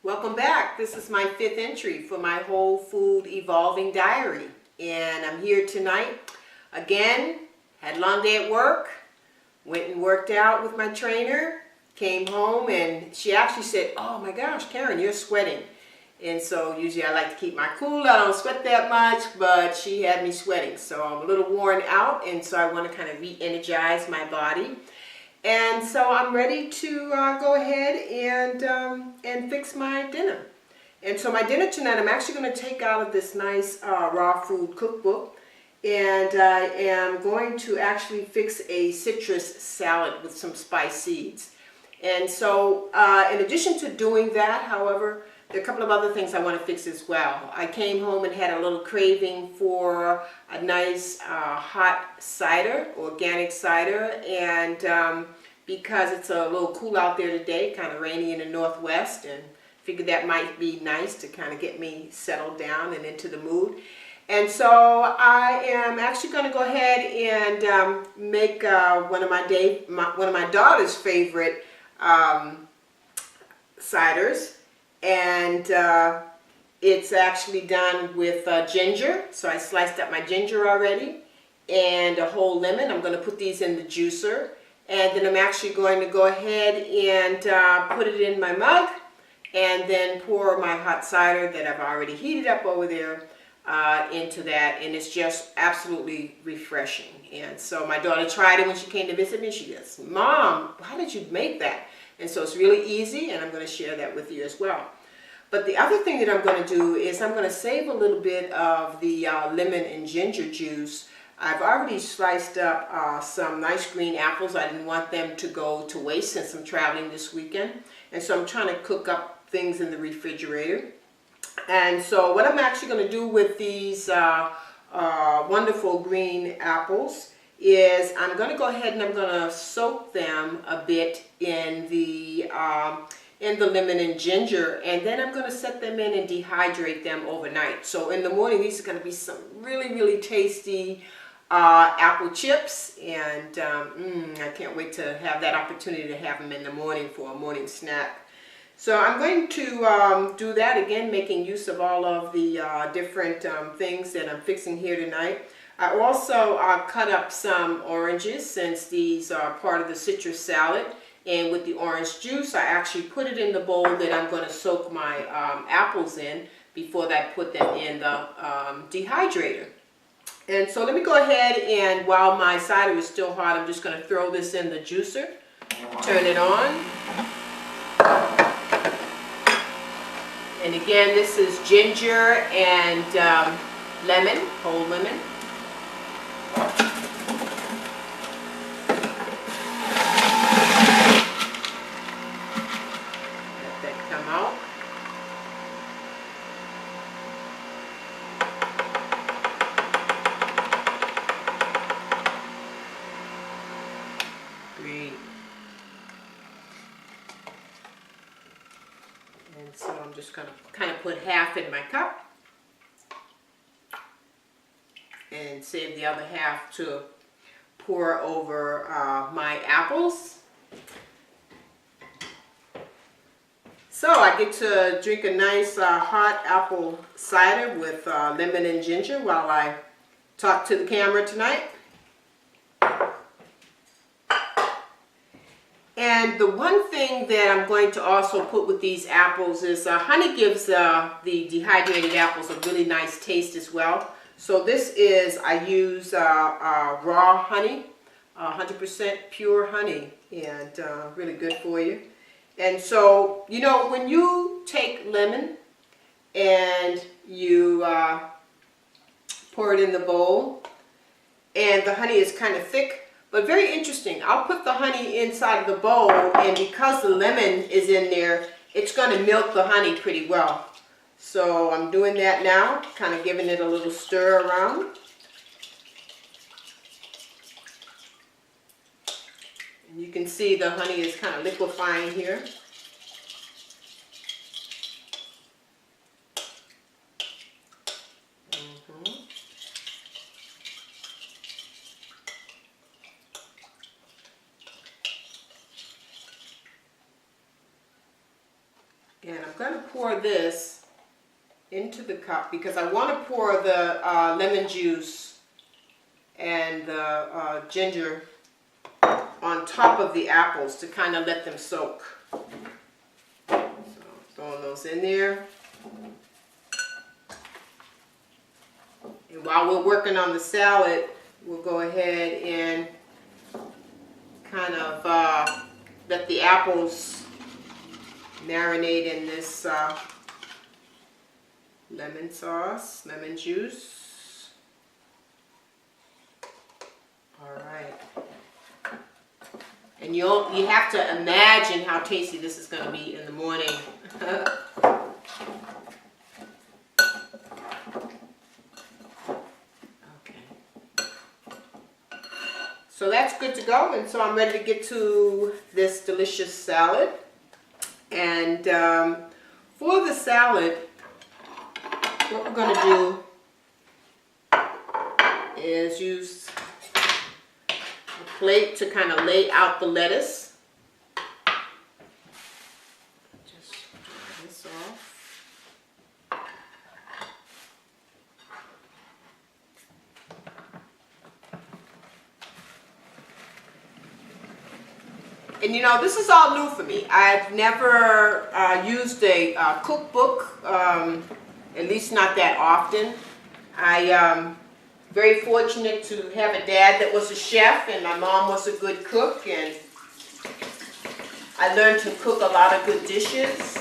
Welcome back. This is my 5th entry for my Whole Food Evolving Diary. And I'm here tonight. Again, had a long day at work. Went and worked out with my trainer. Came home and she actually said, "Oh my gosh, Karen, you're sweating." And so usually I like to keep my cool. I don't sweat that much, but she had me sweating. So I'm a little worn out, and so I want to kind of re-energize my body. And so I'm ready to go ahead and fix my dinner. And so my dinner tonight, I'm actually going to take out of this nice raw food cookbook, and I am going to actually fix a citrus salad with some spice seeds. And so in addition to doing that, however, there are a couple of other things I want to fix as well. I came home and had a little craving for a nice hot cider, organic cider, and because it's a little cool out there today, kind of rainy in the northwest, and figured that might be nice to kind of get me settled down and into the mood. And so I am actually going to go ahead and make one of my daughter's favorite ciders. And it's actually done with ginger. So I sliced up my ginger already and a whole lemon. I'm going to put these in the juicer, and then I'm actually going to go ahead and put it in my mug and then pour my hot cider that I've already heated up over there into that, and it's just absolutely refreshing. And so my daughter tried it when she came to visit me. She goes, "Mom, how did you make that?" And so it's really easy, and I'm going to share that with you as well. But the other thing that I'm going to do is I'm going to save a little bit of the lemon and ginger juice. I've already sliced up some nice green apples. I didn't want them to go to waste since I'm traveling this weekend. And so I'm trying to cook up things in the refrigerator. And so what I'm actually going to do with these wonderful green apples is I'm going to go ahead and I'm going to soak them a bit in the lemon and ginger, and then I'm going to set them in and dehydrate them overnight. So in the morning, these are going to be some really, really tasty apple chips, and I can't wait to have that opportunity to have them in the morning for a morning snack. So I'm going to do that again, making use of all of the different things that I'm fixing here tonight. I also cut up some oranges, since these are part of the citrus salad, and with the orange juice I actually put it in the bowl that I'm going to soak my apples in before I put them in the dehydrator. And so let me go ahead, and while my cider is still hot, I'm just going to throw this in the juicer, turn it on. And again, this is ginger and lemon, whole lemon. Let that come out. Great. And so I'm just going to kind of put half in my cup and save the other half to pour over my apples. So I get to drink a nice hot apple cider with lemon and ginger while I talk to the camera tonight. And the one thing that I'm going to also put with these apples is honey gives the dehydrated apples a really nice taste as well. So this is, I use raw honey, 100% pure honey, and really good for you. And so, you know, when you take lemon and you pour it in the bowl, and the honey is kind of thick, but very interesting. I'll put the honey inside of the bowl, and because the lemon is in there, it's going to milk the honey pretty well. So I'm doing that now, kind of giving it a little stir around. And you can see the honey is kind of liquefying here. And I'm going to pour this into the cup because I want to pour the lemon juice and the ginger on top of the apples to kind of let them soak. So throwing those in there. And while we're working on the salad, we'll go ahead and kind of let the apples marinate in this lemon sauce, lemon juice. All right. And you have to imagine how tasty this is going to be in the morning. So that's good to go, and so I'm ready to get to this delicious salad. And for the salad, what we're going to do is use a plate to kind of lay out the lettuce. Just dry this off. And you know, this is all new for me. I've never used a cookbook, at least not that often. I very fortunate to have a dad that was a chef, and my mom was a good cook, and I learned to cook a lot of good dishes.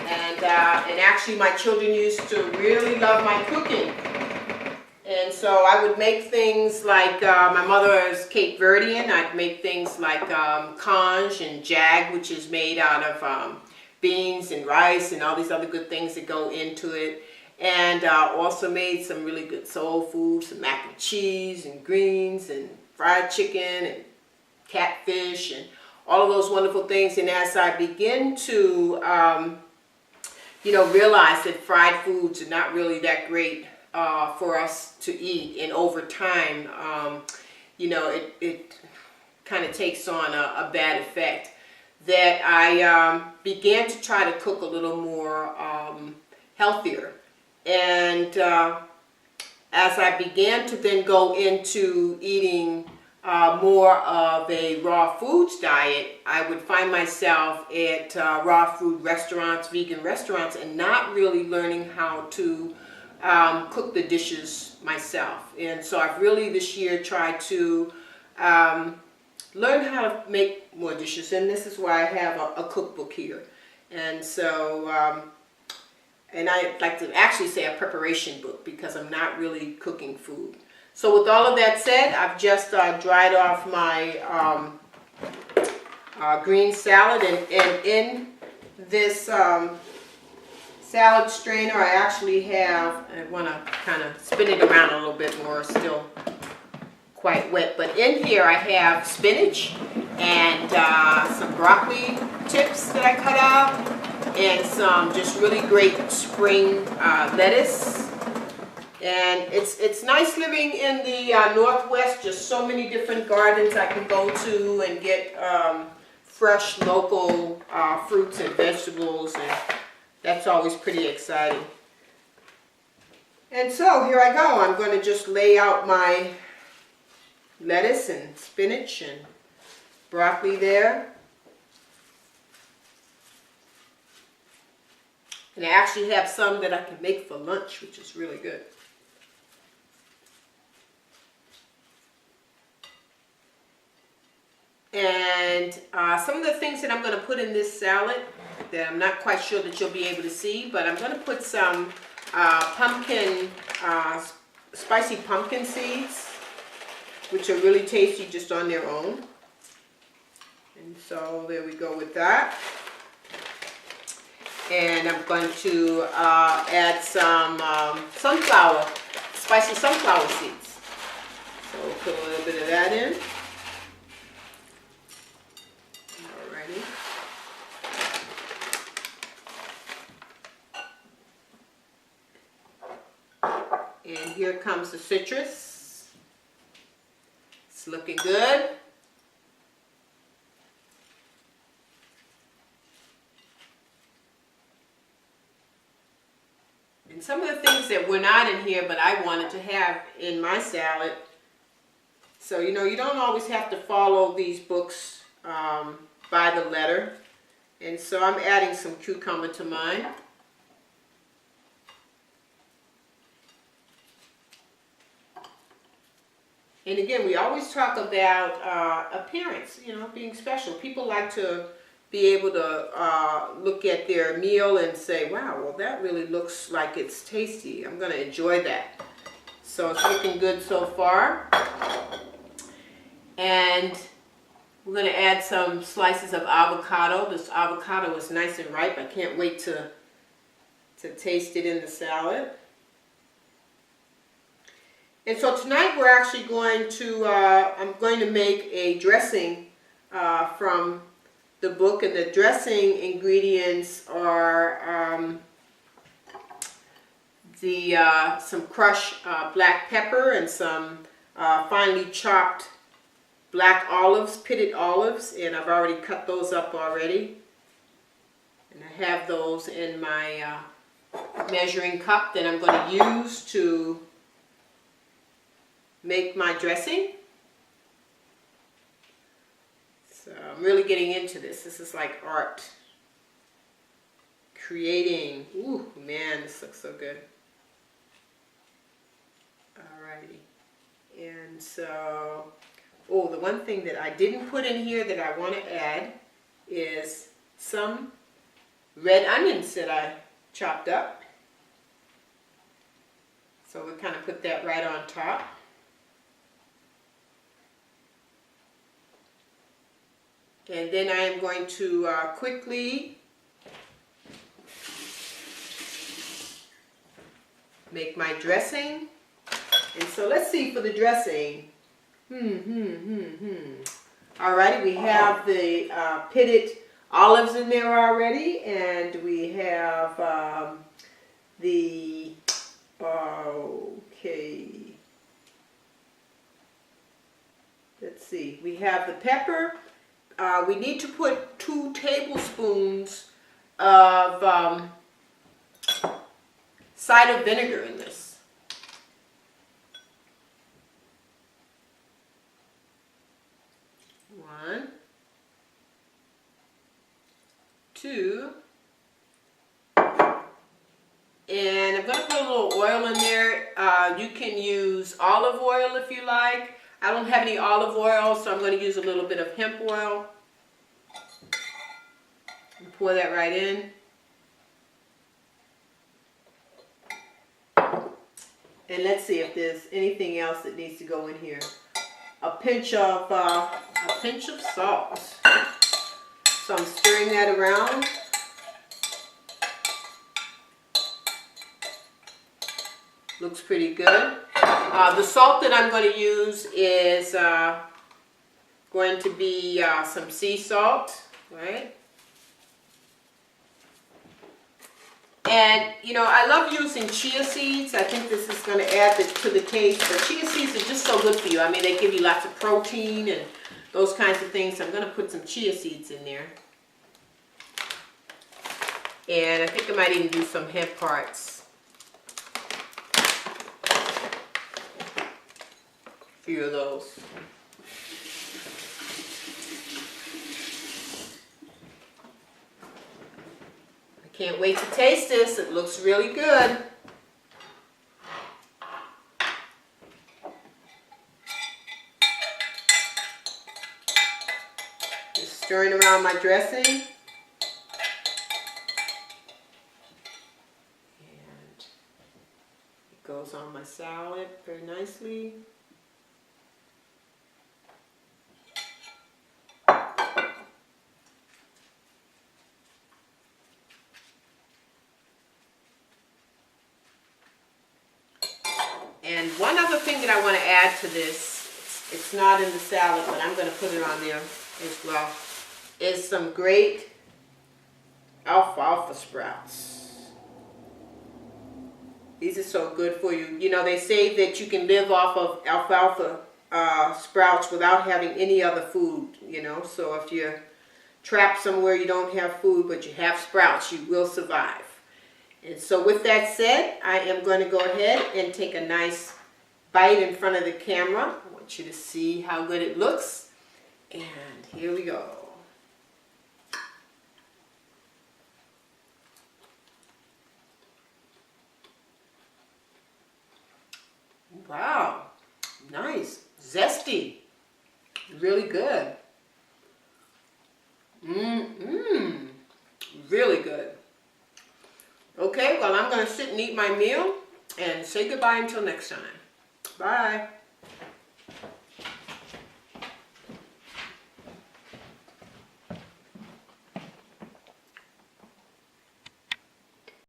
And actually my children used to really love my cooking. And so I would make things like, my mother is Cape Verdean. I'd make things like conch and jag, which is made out of beans and rice and all these other good things that go into it. And also made some really good soul food, some mac and cheese and greens and fried chicken and catfish and all of those wonderful things. And as I begin to, you know, realize that fried foods are not really that great for us to eat, and over time, you know, it kind of takes on a bad effect, that I began to try to cook a little more healthier. And as I began to then go into eating more of a raw foods diet, I would find myself at raw food restaurants, vegan restaurants, and not really learning how to cook the dishes myself. And so I've really this year tried to learn how to make more dishes, and this is why I have a cookbook here. And so and I'd like to actually say a preparation book, because I'm not really cooking food. So with all of that said, I've just dried off my green salad, and in this salad strainer I actually have, I want to kind of spin it around a little bit more, it's still quite wet, but in here I have spinach and some broccoli tips that I cut out, and some just really great spring lettuce. And it's nice living in the Northwest, just so many different gardens I can go to and get fresh local fruits and vegetables, and that's always pretty exciting. And so here I go. I'm going to just lay out my lettuce and spinach and broccoli there. And I actually have some that I can make for lunch, which is really good. And some of the things that I'm going to put in this salad that I'm not quite sure that you'll be able to see, but I'm going to put some spicy pumpkin seeds, which are really tasty just on their own. And so there we go with that. And I'm going to add some spicy sunflower seeds. So we'll put a little bit of that in. Alrighty. And here comes the citrus. It's looking good. some of the things that were not in here, but I wanted to have in my salad. So, you know, you don't always have to follow these books by the letter. And so I'm adding some cucumber to mine. And again, we always talk about appearance, you know, being special. People like to be able to look at their meal and say, wow, well, that really looks like it's tasty. I'm going to enjoy that. So it's looking good so far. And we're going to add some slices of avocado. This avocado is nice and ripe. I can't wait to taste it in the salad. And so tonight we're actually going to, I'm going to make a dressing from the book, and the dressing ingredients are some crushed black pepper and some finely chopped black olives, pitted olives, and I've already cut those up already. And I have those in my measuring cup that I'm going to use to make my dressing. So I'm really getting into this. This is like art. Creating. Ooh, man, this looks so good. Alrighty. And so, oh, the one thing that I didn't put in here that I want to add is some red onions that I chopped up. So we kind of put that right on top. And then I am going to quickly make my dressing. And so let's see for the dressing. Alrighty, we have the pitted olives in there already, and we have let's see, we have the pepper. We need to put 2 tablespoons of cider vinegar in this. One, 2, and I'm going to put a little oil in there. You can use olive oil if you like. I don't have any olive oil, so I'm going to use a little bit of hemp oil. And pour that right in. And let's see if there's anything else that needs to go in here. A pinch of salt. So I'm stirring that around. Looks pretty good. The salt that I'm going to use is going to be some sea salt, right? And, you know, I love using chia seeds. I think this is going to add to the taste. But chia seeds are just so good for you. I mean, they give you lots of protein and those kinds of things. So I'm going to put some chia seeds in there. And I think I might even do some hemp hearts. A few of those. Can't wait to taste this. It looks really good. Just stirring around my dressing. And it goes on my salad very nicely. And one other thing that I want to add to this, it's not in the salad, but I'm going to put it on there as well, is some great alfalfa sprouts. These are so good for you. You know, they say that you can live off of alfalfa sprouts without having any other food, you know. So if you're trapped somewhere you don't have food, but you have sprouts, you will survive. And so with that said, I am going to go ahead and take a nice bite in front of the camera. I want you to see how good it looks. And here we go. Wow, nice, zesty, really good. Really good. Okay, well, I'm going to sit and eat my meal and say goodbye until next time. Bye.